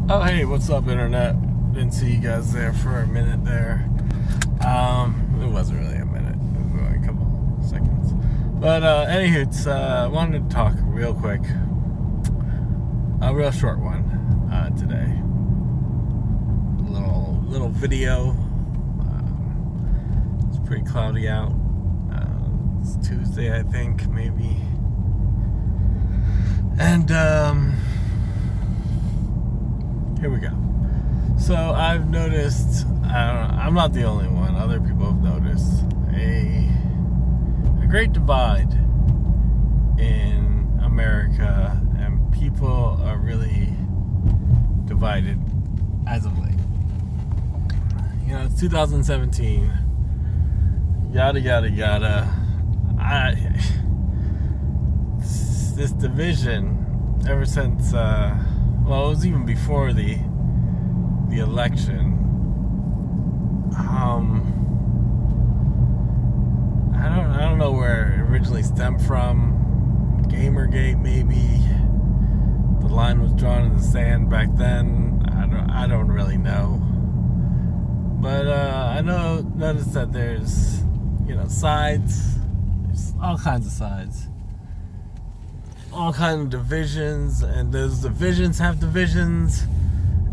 Oh, hey, what's up, Internet? Didn't see you guys there for a minute there. It wasn't really a minute. It was only a couple seconds. But, anywho, wanted to talk real quick. A real short one, today. Little video. It's pretty cloudy out. It's Tuesday, I think, maybe. And, here we go. So I've noticed, I'm not the only one, other people have noticed a great divide in America, and people are really divided as of late. You know, it's 2017, yada yada yada. This division, ever since, it was even before the election. I don't know where it originally stemmed from. Gamergate, maybe. The line was drawn in the sand back then. I don't really know. But I noticed that there's sides. There's all kinds of sides. All kinds of divisions, and those divisions have divisions,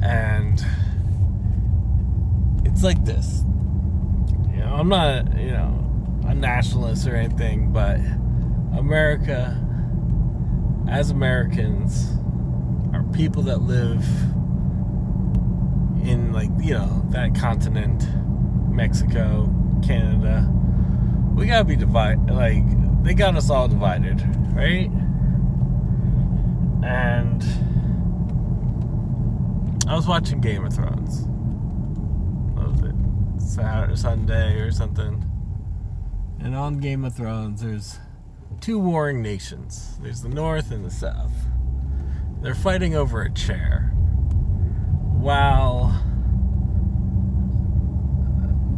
and it's like this. I'm not, a nationalist or anything, but America, as Americans, are people that live in, that continent, Mexico, Canada. We gotta be divided. They got us all divided, right? And I was watching Game of Thrones. What was it? Saturday, Sunday or something. And on Game of Thrones, there's two warring nations. There's the North and the South. They're fighting over a chair. While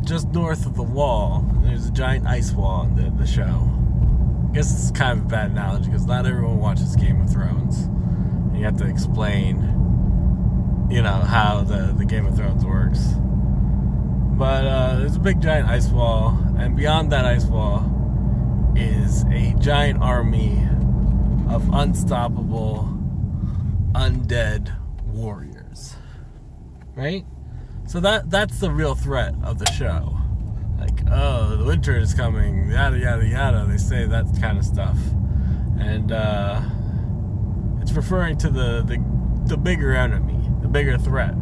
just north of the wall, there's a giant ice wall in the show. I guess it's kind of a bad analogy because not everyone watches Game of Thrones. And you have to explain, how the Game of Thrones works. But there's a big giant ice wall, and beyond that ice wall is a giant army of unstoppable, undead warriors. Right? So that's the real threat of the show. The winter is coming, yada yada yada. They say that kind of stuff, and it's referring to the bigger enemy, the bigger threat.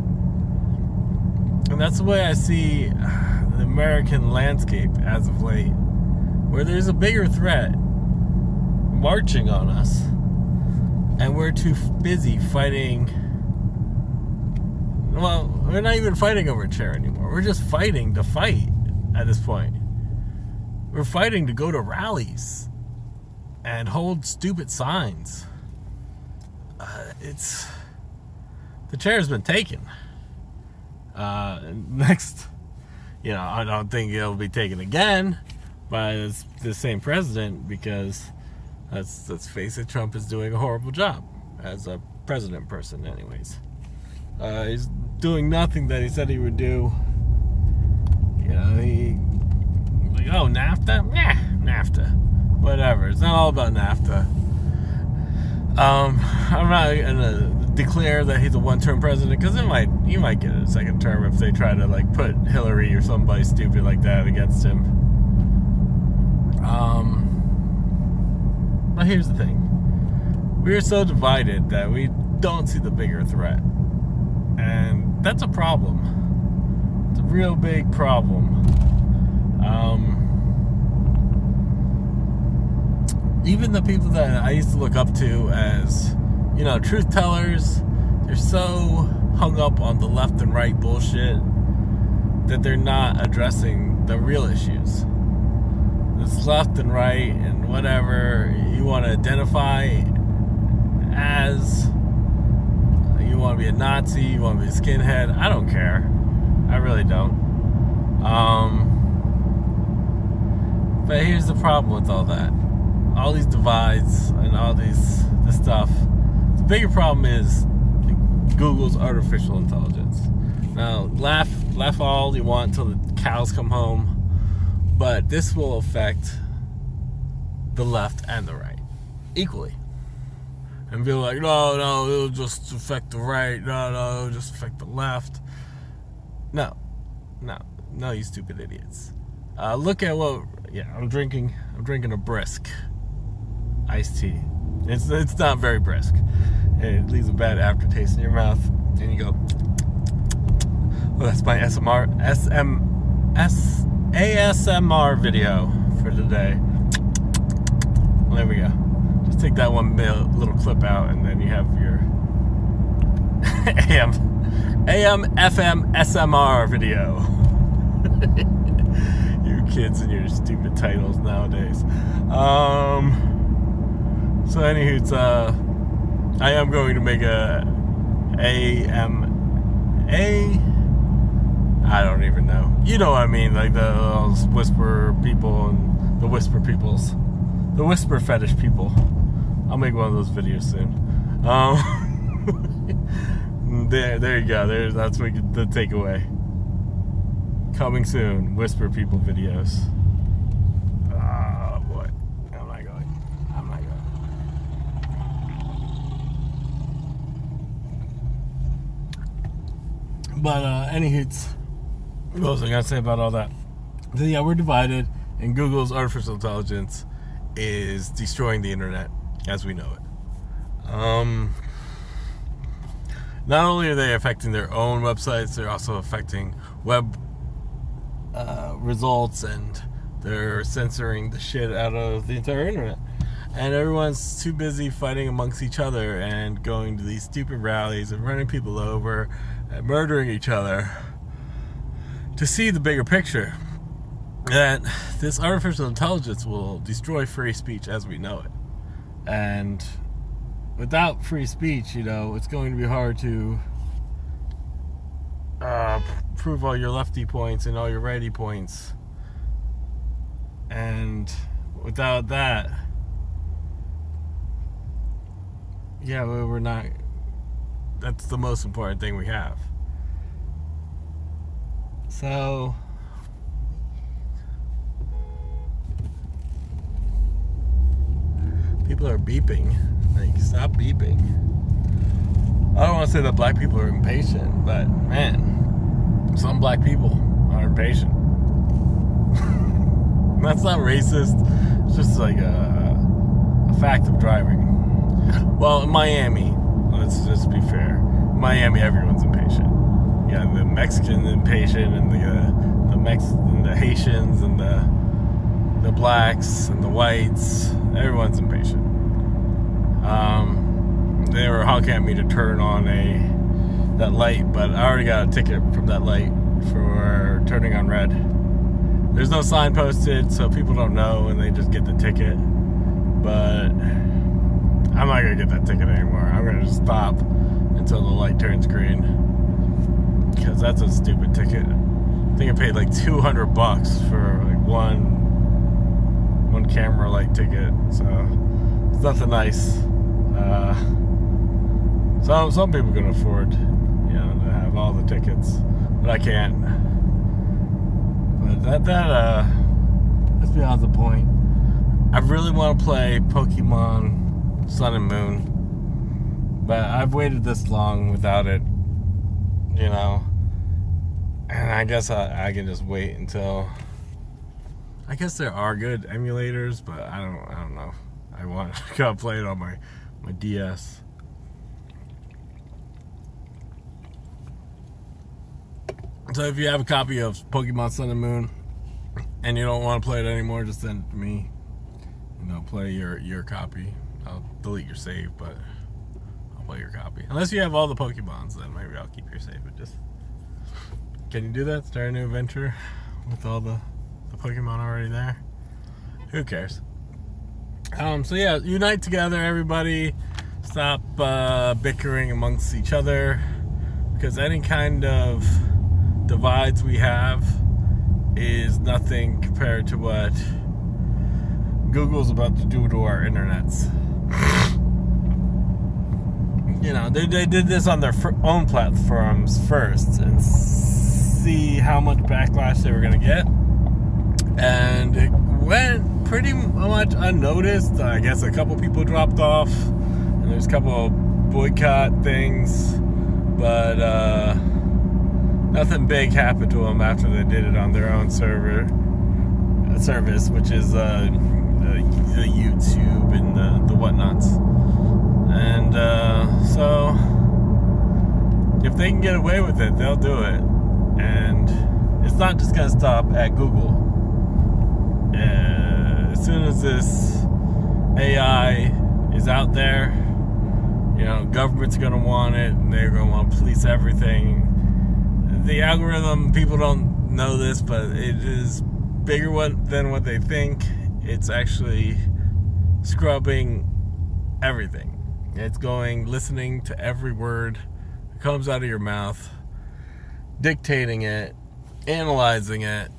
And that's the way I see the American landscape as of late, where there's a bigger threat marching on us, and we're too busy fighting. Well, we're not even fighting over a chair anymore. We're just fighting to fight at this point. We're fighting to go to rallies and hold stupid signs. The chair's been taken. Next, I don't think it'll be taken again by the same president, because let's face it, Trump is doing a horrible job as a president person anyways. He's doing nothing that he said he would do. NAFTA? Yeah, NAFTA. Whatever. It's not all about NAFTA. I'm not gonna declare that he's a one-term president, because he might get a second term if they try to put Hillary or somebody stupid like that against him. But here's the thing. We are so divided that we don't see the bigger threat. And that's a problem. It's a real big problem. Even the people that I used to look up to as, truth tellers, they're so hung up on the left and right bullshit that they're not addressing the real issues. This left and right and whatever you want to identify as. You want to be a Nazi, you want to be a skinhead, I don't care. I really don't. But here's the problem with all that. All these divides and all this stuff. The bigger problem is Google's artificial intelligence. Now, laugh all you want until the cows come home, but this will affect the left and the right equally. And be like, no, it'll just affect the right. No, it'll just affect the left. No, you stupid idiots. Look at what. Yeah, I'm drinking a brisk iced tea. It's not very brisk. It leaves a bad aftertaste in your mouth, and you go. Well, that's my ASMR video for today. Well, there we go. Just take that one little clip out, and then you have your AM FM SMR video. You kids and your stupid titles nowadays. So anywho, I am going to make I don't even know. You know what I mean, like those whisper people and the whisper peoples. The whisper fetish people. I'll make one of those videos soon. There you go. That's the takeaway. Coming soon, whisper people videos. Oh boy, I'm not going. But anywho, what was I gonna say about all that? So, yeah, we're divided, and Google's artificial intelligence is destroying the internet as we know it. Not only are they affecting their own websites, they're also affecting web results, and they're censoring the shit out of the entire internet. And everyone's too busy fighting amongst each other and going to these stupid rallies and running people over and murdering each other to see the bigger picture. That this artificial intelligence will destroy free speech as we know it. And without free speech, it's going to be hard to prove all your lefty points and all your righty points. And without that, we're not. That's the most important thing we have. So, people are beeping. Like, stop beeping. I don't want to say that black people are impatient, but man, some black people are impatient. That's not racist. It's just like a fact of driving. Well, in Miami, let's just be fair. In Miami, everyone's impatient. Yeah, the Mexicans impatient, and the Haitians, and the blacks, and the whites. Everyone's impatient. They were honking at me to turn on that light, but I already got a ticket from that light for turning on red. There's no sign posted, so people don't know, and they just get the ticket. But I'm not gonna get that ticket anymore. I'm gonna just stop until the light turns green, because that's a stupid ticket. I think I paid like $200 for like one camera light ticket, so it's nothing nice. Some people can afford, to have all the tickets, but I can't. But that's beyond the point. I really want to play Pokemon Sun and Moon, but I've waited this long without it, and I guess I can just wait until. I guess there are good emulators, but I don't know. I want to go play it on my DS. So if you have a copy of Pokemon Sun and Moon and you don't want to play it anymore, just send it to me. Play your copy. I'll delete your save, but I'll play your copy. Unless you have all the Pokemons, then maybe I'll keep your save. But can you do that? Start a new adventure with all the Pokemon already there? Who cares? So yeah, unite together, everybody. Stop bickering amongst each other, because any kind of divides we have is nothing compared to what Google's about to do to our internets. you know, they did this on their own platforms first and see how much backlash they were going to get. And it went pretty much unnoticed. I guess a couple people dropped off, and there's a couple of boycott things, but nothing big happened to them after they did it on their own service, which is the YouTube and the whatnots. And so if they can get away with it, they'll do it. And it's not just going to stop at Google. As soon as this AI is out there, you know, government's going to want it, and they're going to want to police everything. The algorithm, people don't know this, but it is bigger than what they think. It's actually scrubbing everything. It's listening to every word that comes out of your mouth, dictating it, analyzing it,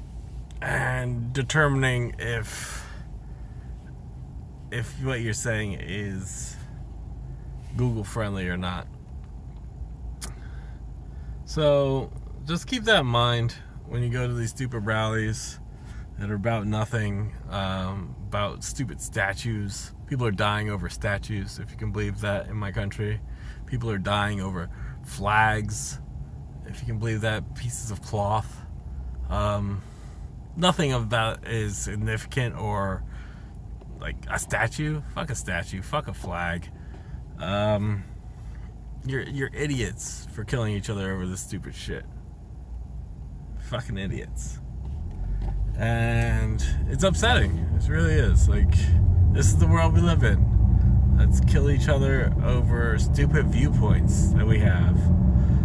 and determining if what you're saying is Google friendly or not. So just keep that in mind when you go to these stupid rallies that are about nothing, about stupid statues. People are dying over statues, if you can believe that, in my country. People are dying over flags, if you can believe that, pieces of cloth. Nothing of that is significant or like a statue. Fuck a statue. Fuck a flag. You're idiots for killing each other over this stupid shit. Fucking idiots. And it's upsetting. It really is. Like, this is the world we live in. Let's kill each other over stupid viewpoints that we have.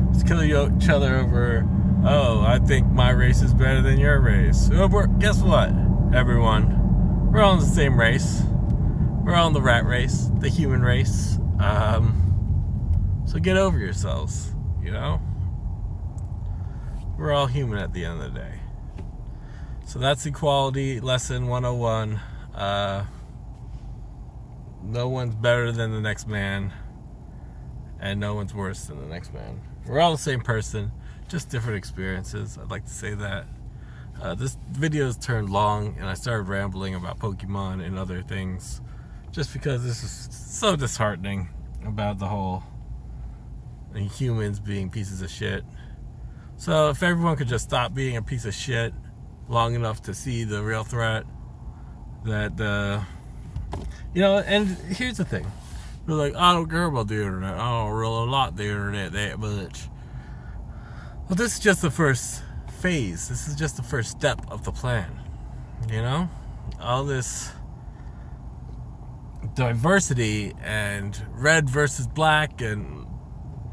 Let's kill each other over, oh, I think my race is better than your race. Guess what, everyone? We're all in the same race. We're all in the rat race, the human race. So get over yourselves, you know? We're all human at the end of the day. So that's equality lesson 101. No one's better than the next man, and no one's worse than the next man. We're all the same person, just different experiences. I'd like to say that. This video has turned long, and I started rambling about Pokemon and other things, just because this is so disheartening about the whole humans being pieces of shit. So if everyone could just stop being a piece of shit long enough to see the real threat, that you know. And here's the thing, they're like, I don't care about the internet, I don't really like the internet that much. Well, this is just the first phase. This is just the first step of the plan, you know? All this diversity and red versus black, and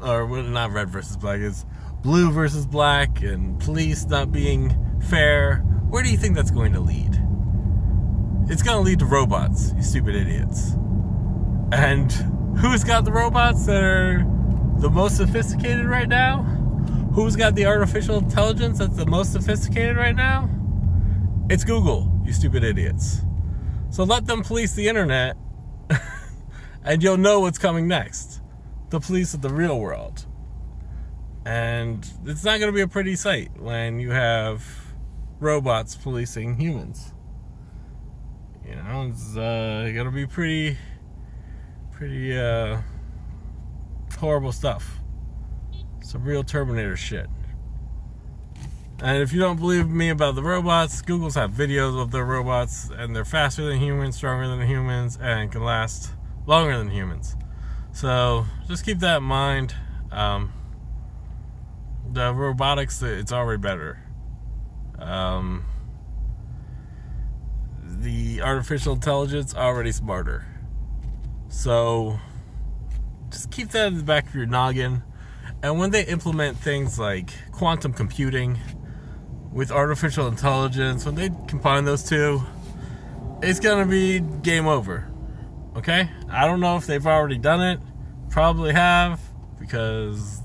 or not red versus black, it's blue versus black, and police not being fair. Where do you think that's going to lead? It's going to lead to robots, you stupid idiots. And who's got the robots that are the most sophisticated right now? Who's got the artificial intelligence that's the most sophisticated right now? It's Google, you stupid idiots. So let them police the internet, and you'll know what's coming next. The police of the real world. And it's not going to be a pretty sight when you have robots policing humans. You know, it's going to be pretty horrible stuff. Some real Terminator shit. And if you don't believe me about the robots, Google's have videos of their robots, and they're faster than humans, stronger than humans, and can last longer than humans. So just keep that in mind. The robotics, it's already better. The artificial intelligence, already smarter. So just keep that in the back of your noggin. And when they implement things like quantum computing with artificial intelligence, when they combine those two, it's going to be game over. Okay? I don't know if they've already done it. Probably have, because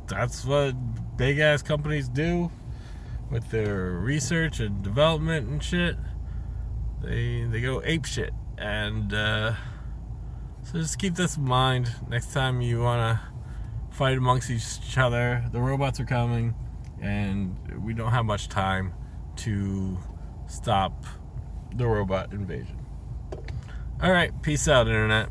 that's what big ass companies do with their research and development and shit. They go ape shit. And So just keep this in mind next time you want to fight amongst each other. The robots are coming, and we don't have much time to stop the robot invasion. Alright, peace out, Internet.